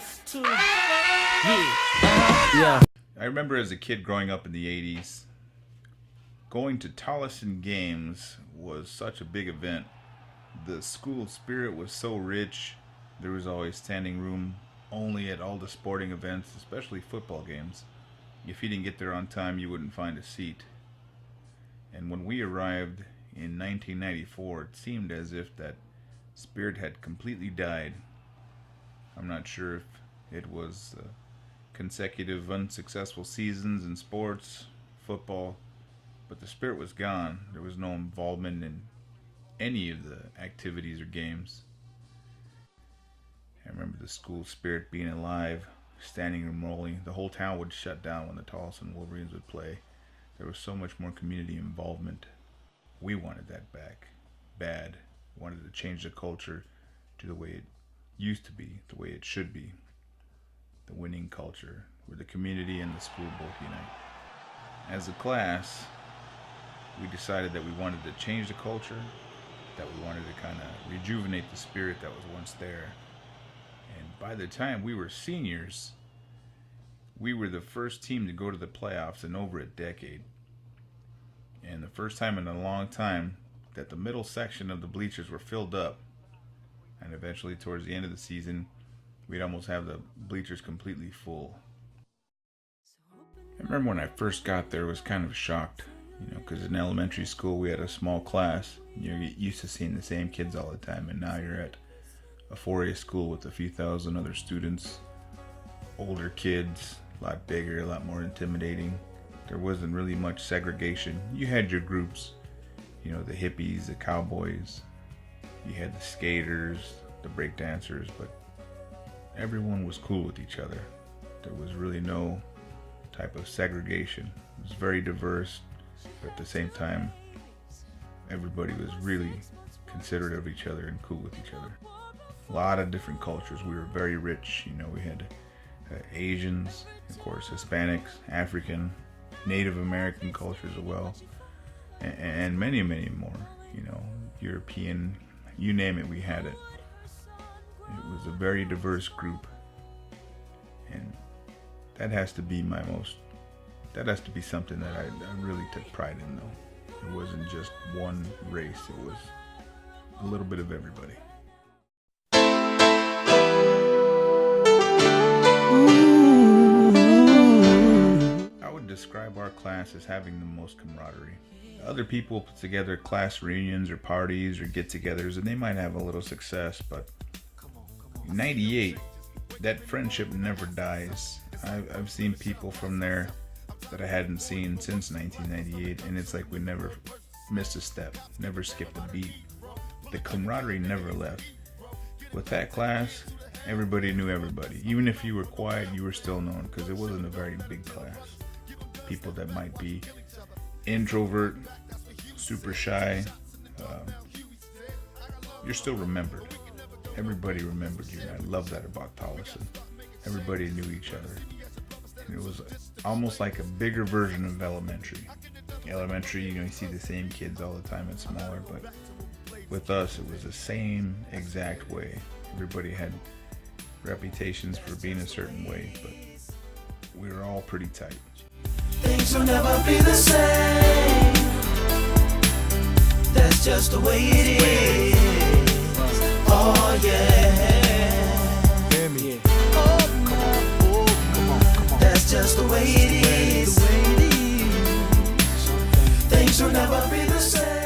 us too. Yeah. I remember as a kid growing up in the 80s, going to Tolleson games was such a big event. The school spirit was so rich. There was always standing room only at all the sporting events, especially football games. If you didn't get there on time, you wouldn't find a seat. And when we arrived in 1994, it seemed as if that spirit had completely died. I'm not sure if it was consecutive unsuccessful seasons in sports, football, but the spirit was gone. There was no involvement in any of the activities or games. I remember the school spirit being alive, standing room rolling. The whole town would shut down when the Tolleson Wolverines would play. There was so much more community involvement. We wanted that back. Bad. We wanted to change the culture to the way it used to be, the way it should be. The winning culture, where the community and the school both unite. As a class, we decided that we wanted to change the culture, that we wanted to kind of rejuvenate the spirit that was once there. And by the time we were seniors, we were the first team to go to the playoffs in over a decade. And the first time in a long time that the middle section of the bleachers were filled up. And eventually, towards the end of the season, we'd almost have the bleachers completely full. I remember when I first got there, I was kind of shocked, because in elementary school we had a small class. You get used to seeing the same kids all the time, and now you're at a 4A school with a few thousand other students, older kids, a lot bigger, a lot more intimidating. There wasn't really much segregation. You had your groups, the hippies, the cowboys, you had the skaters, the breakdancers, but everyone was cool with each other. There was really no type of segregation. It was very diverse, but at the same time, everybody was really considerate of each other and cool with each other. A lot of different cultures. We were very rich. We had Asians, of course, Hispanics, African, Native American cultures as well, and many, many more. European, you name it, we had it. It was a very diverse group, and that has to be something that I really took pride in, though. It wasn't just one race, it was a little bit of everybody. I would describe our class as having the most camaraderie. Other people put together class reunions or parties or get-togethers, and they might have a little success, but in 98, that friendship never dies. I've seen people from there that I hadn't seen since 1998, and it's like we never missed a step, never skipped a beat. The camaraderie never left. With that class, everybody knew everybody. Even if you were quiet, you were still known, because it wasn't a very big class. People that might be introvert, super shy, you're still remembered. Everybody remembered you, and I love that about Tolleson. Everybody knew each other. And it was almost like a bigger version of elementary. Elementary, you see the same kids all the time, it's smaller, but with us, it was the same exact way. Everybody had reputations for being a certain way, but we were all pretty tight. Things will never be the same. That's just the way it is. Oh yeah. Hear me. Oh, come on. That's just the way it is. Things will never be the same.